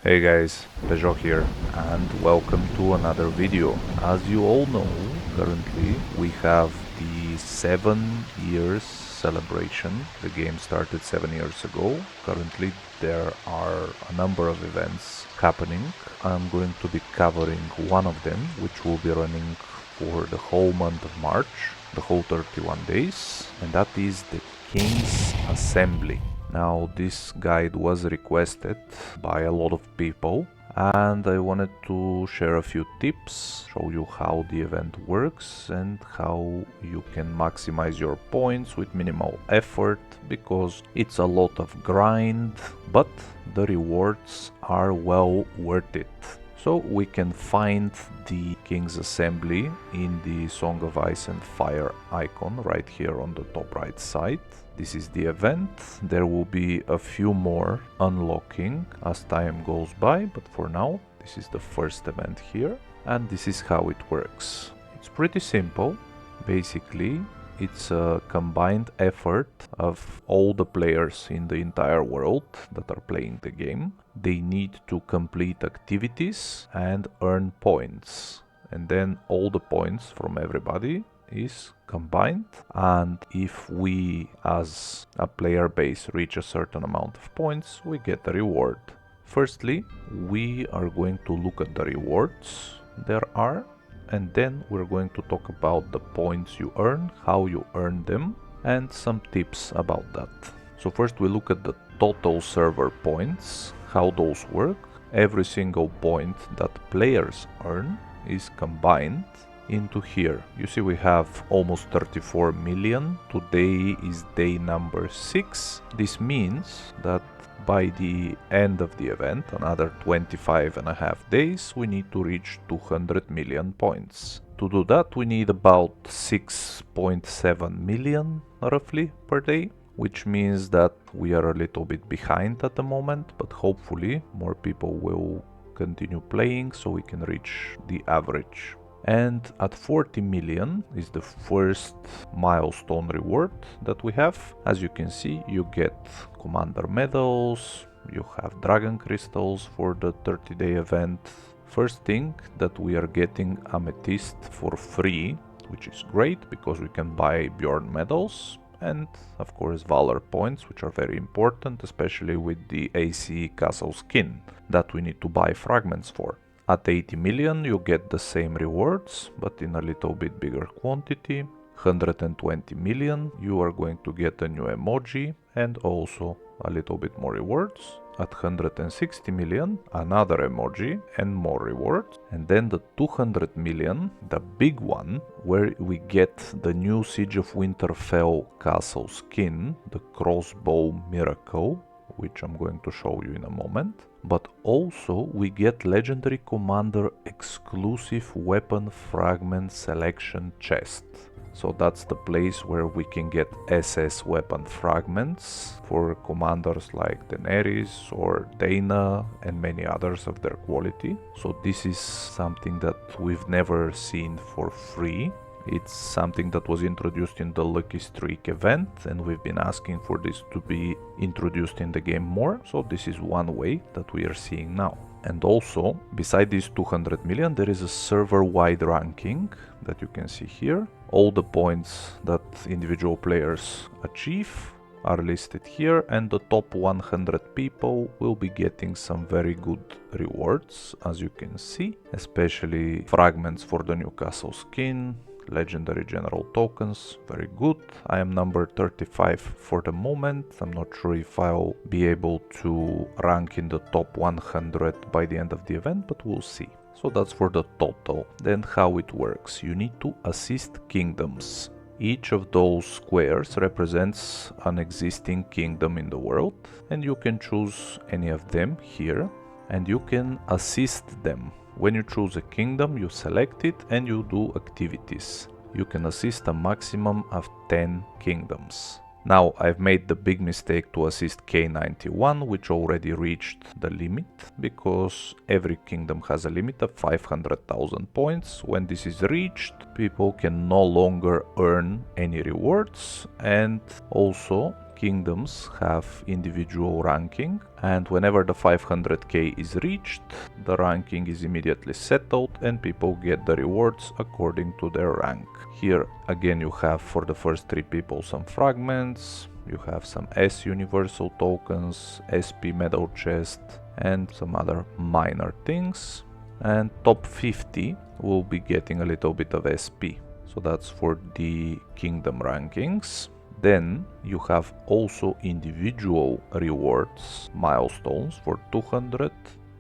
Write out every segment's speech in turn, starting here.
Hey guys, Peugeot here and welcome to another video. As you all know, currently we have the 7 years celebration. The game started 7 years ago. Currently there are a number of events happening. I'm going to be covering one of them, which will be running for the whole month of March, the whole 31 days, and that is the King's Assembly. Now this guide was requested by a lot of people and I wanted to share a few tips, show you how the event works and how you can maximize your points with minimal effort, because it's a lot of grind, but the rewards are well worth it. So we can find the King's Assembly in the Song of Ice and Fire icon right here on the top right side. This is the event. There will be a few more unlocking as time goes by, but for now this is the first event here and this is how it works. It's pretty simple. Basically it's a combined effort of all the players in the entire world that are playing the game. They need to complete activities and earn points, and then all the points from everybody is combined, and if we as a player base reach a certain amount of points, we get a reward. Firstly, we are going to look at the rewards there are, and then we're going to talk about the points you earn, how you earn them, and some tips about that. So first we look at the total server points, how those work. Every single point that players earn is combined into here. You see we have almost 34 million. Today is day number 6. This means that by the end of the event, another 25.5 days, we need to reach 200 million points. To do that we need about 6.7 million roughly per day, which means that we are a little bit behind at the moment, but hopefully more people will continue playing so we can reach the average. And at 40 million is the first milestone reward that we have. As you can see, you get commander medals, you have dragon crystals for the 30-day event. First thing that we are getting amethyst for free, which is great because we can buy Bjorn medals, and of course valor points, which are very important, especially with the AC castle skin that we need to buy fragments for. At 80 million you get the same rewards, but in a little bit bigger quantity. 120 million you are going to get a new emoji and also a little bit more rewards. At 160 million another emoji and more rewards. And then the 200 million, the big one, where we get the new Siege of Winterfell castle skin, the crossbow miracle, which I'm going to show you in a moment. But also we get legendary commander exclusive weapon fragment selection chest. So that's the place where we can get SS weapon fragments for commanders like Daenerys or Dana and many others of their quality. So this is something that we've never seen for free. It's something that was introduced in the Lucky Streak event, and we've been asking for this to be introduced in the game more, so this is one way that we are seeing now. And also, beside these 200 million, there is a server-wide ranking that you can see here. All the points that individual players achieve are listed here, and the top 100 people will be getting some very good rewards, as you can see, especially fragments for the new castle skin, legendary general tokens, very good. I am number 35 for the moment. I'm not sure if I'll be able to rank in the top 100 by the end of the event, but we'll see. So that's for the total. Then how it works. You need to assist kingdoms. Each of those squares represents an existing kingdom in the world, and you can choose any of them here and you can assist them. When you choose a kingdom, you select it and you do activities. You can assist a maximum of 10 kingdoms. Now I've made the big mistake to assist K91, which already reached the limit, because every kingdom has a limit of 500,000 points. When this is reached, people can no longer earn any rewards, and also kingdoms have individual ranking, and whenever the 500k is reached, the ranking is immediately settled and people get the rewards according to their rank. Here again you have for the first 3 people some fragments, you have some S universal tokens, SP medal chest and some other minor things, and top 50 will be getting a little bit of SP. So that's for the kingdom rankings. Then you have also individual rewards, milestones for 200,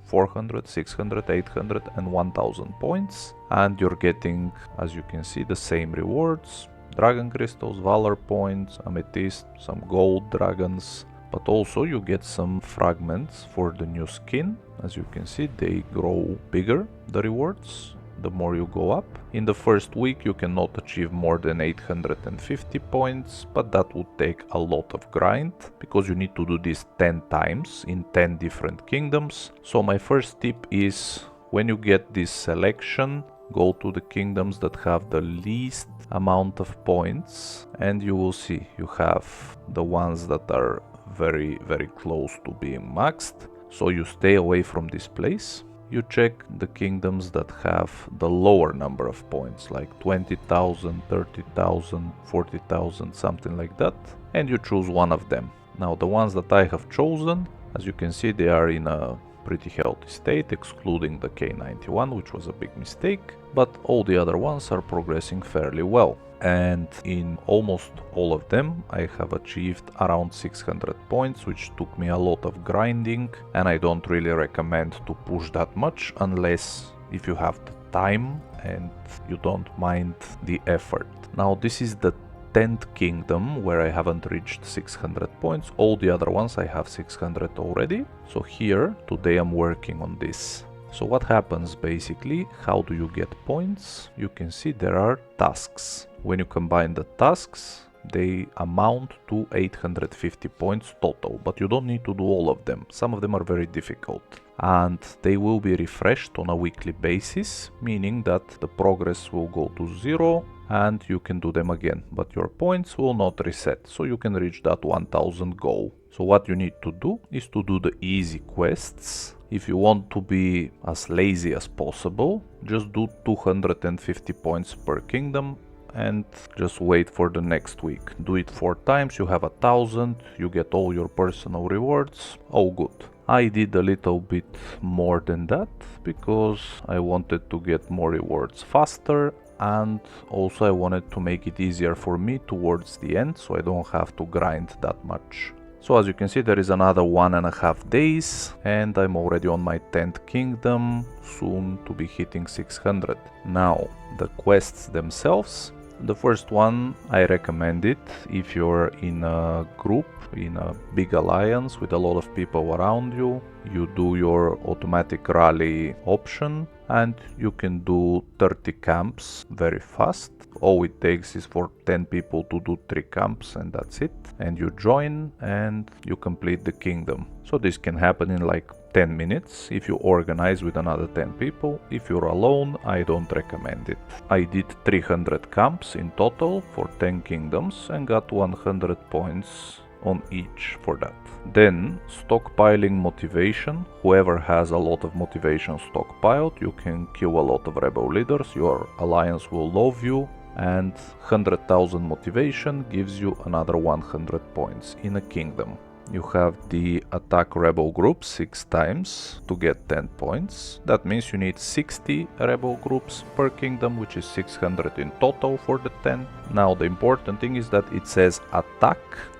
400, 600, 800 and 1000 points, and you're getting, as you can see, the same rewards: dragon crystals, valor points, amethyst, some gold dragons, but also you get some fragments for the new skin. As you can see, they grow bigger, the rewards, the more you go up. In the first week you cannot achieve more than 850 points, but that would take a lot of grind because you need to do this 10 times in 10 different kingdoms. So my first tip is, when you get this selection, go to the kingdoms that have the least amount of points and you will see you have the ones that are very close to being maxed. So you stay away from this place. You check the kingdoms that have the lower number of points, like 20,000, 30,000, 40,000, something like that, and you choose one of them. Now the ones that I have chosen, as you can see, they are in a pretty healthy state, excluding the K91, which was a big mistake, but all the other ones are progressing fairly well. And in almost all of them I have achieved around 600 points, which took me a lot of grinding, and I don't really recommend to push that much unless if you have the time and you don't mind the effort. Now this is the 10th kingdom where I haven't reached 600 points. All the other ones I have 600 already. So here today I'm working on this. So what happens basically, how do you get points? You can see there are tasks. When you combine the tasks, they amount to 850 points total, but you don't need to do all of them. Some of them are very difficult and they will be refreshed on a weekly basis, meaning that the progress will go to 0 and you can do them again, but your points will not reset, so you can reach that 1000 goal. So what you need to do is to do the easy quests. If you want to be as lazy as possible, just do 250 points per kingdom and just wait for the next week. Do it 4 times, you have 1000, you get all your personal rewards, all good. I did a little bit more than that because I wanted to get more rewards faster, and also I wanted to make it easier for me towards the end so I don't have to grind that much. So as you can see, there is another 1.5 days and I'm already on my 10th kingdom, soon to be hitting 600. Now the quests themselves, the first one I recommend it if you're in a group, in a big alliance with a lot of people around you. You do your automatic rally option and you can do 30 camps very fast. All it takes is for 10 people to do 3 camps and that's it. And you join and you complete the kingdom. So this can happen in like 10 minutes if you organize with another 10 people. If you're alone, I don't recommend it. I did 300 camps in total for 10 kingdoms and got 100 points on each for that. Then stockpiling motivation. Whoever has a lot of motivation stockpiled, you can kill a lot of rebel leaders, your alliance will love you, and 100,000 motivation gives you another 100 points in a kingdom. You have the attack rebel group 6 times to get 10 points. That means you need 60 rebel groups per kingdom, which is 600 in total for the 10. Now the important thing is that it says attack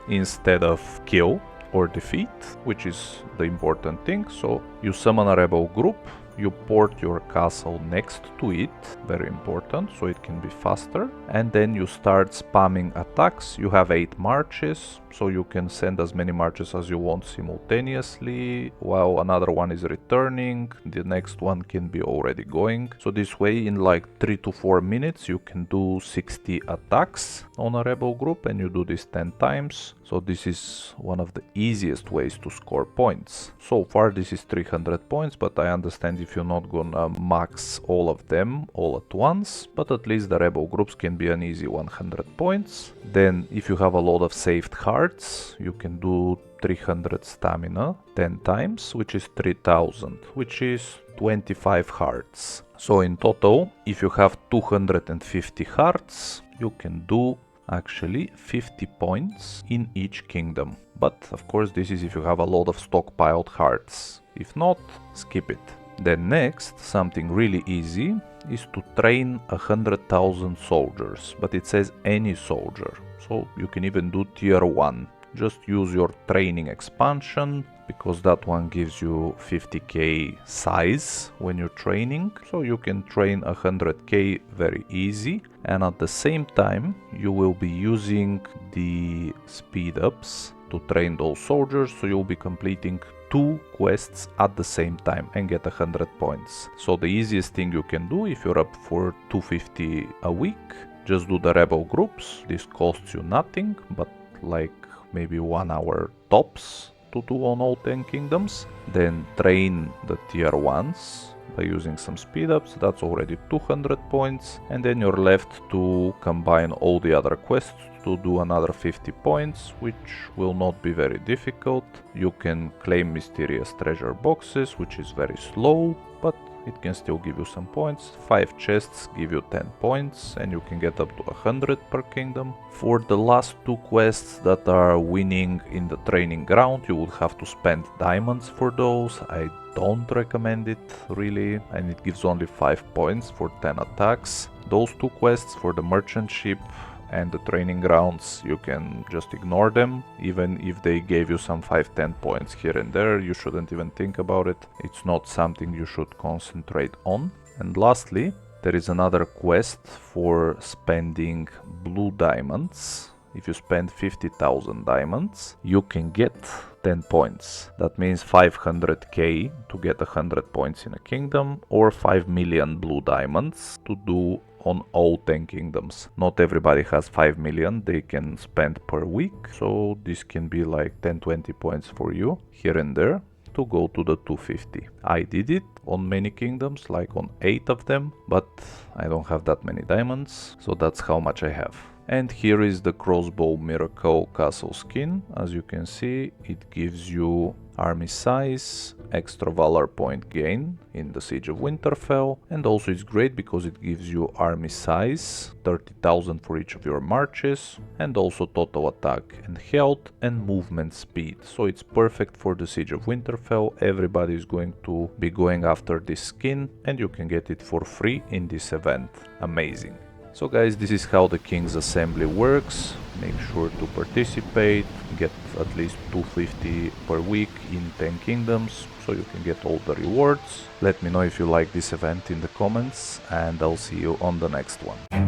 instead of kill or defeat, which is the important thing. So you summon a rebel group, you port your castle next to it, very important, so it can be faster, and then you start spamming attacks. You have 8 marches, so you can send as many marches as you want simultaneously while another one is returning. The next one can be already going. So this way in like 3 to 4 minutes you can do 60 attacks on a rebel group, and you do this 10 times. So this is one of the easiest ways to score points. So far this is 300 points, but I understand if if you're not gonna max all of them all at once, but at least the rebel groups can be an easy 100 points. Then if you have a lot of saved hearts, you can do 300 stamina 10 times, which is 3000, which is 25 hearts. So in total, if you have 250 hearts, you can do actually 50 points in each kingdom. But of course this is if you have a lot of stockpiled hearts. If not, skip it. Then next, something really easy is to train 100,000 soldiers, but it says any soldier, so you can even do tier 1. Just use your training expansion, because that one gives you 50k size when you're training, so you can train 100k very easy, and at the same time you will be using the speed ups to train those soldiers, so you'll be completing 2 quests at the same time and get 100 points. So the easiest thing you can do if you're up for 250 a week, just do the rebel groups. This costs you nothing, but like maybe 1 hour tops to do on all 10 kingdoms. Then train the tier 1s by using some speed ups, that's already 200 points, and then you're left to combine all the other quests to do another 50 points, which will not be very difficult. You can claim mysterious treasure boxes, which is very slow, but it can still give you some points. 5 chests give you 10 points, and you can get up to 100 per kingdom. For the last 2 quests that are winning in the training ground, you would have to spend diamonds for those. I don't recommend it really, and it gives only 5 points for 10 attacks. Those 2 quests for the merchant ship and the training grounds, you can just ignore them. Even if they gave you some 5-10 points here and there, you shouldn't even think about it. It's not something you should concentrate on. And lastly, there is another quest for spending blue diamonds. If you spend 50,000 diamonds, you can get 10 points. That means 500k to get 100 points in a kingdom, or 5 million blue diamonds to do on all 10 kingdoms. Not everybody has 5 million they can spend per week, so this can be like 10-20 points for you here and there to go to the 250. I did it on many kingdoms, like on 8 of them, but I don't have that many diamonds, so that's how much I have. And here is the crossbow miracle castle skin. As you can see, it gives you army size, extra valor point gain in the Siege of Winterfell, and also it's great because it gives you army size, 30,000 for each of your marches, and also total attack and health and movement speed. So it's perfect for the Siege of Winterfell. Everybody is going to be going after this skin, and you can get it for free in this event. Amazing. So guys, this is how the King's Assembly works. Make sure to participate, get at least 250 per week in 10 kingdoms, so you can get all the rewards. Let me know if you like this event in the comments, and I'll see you on the next one.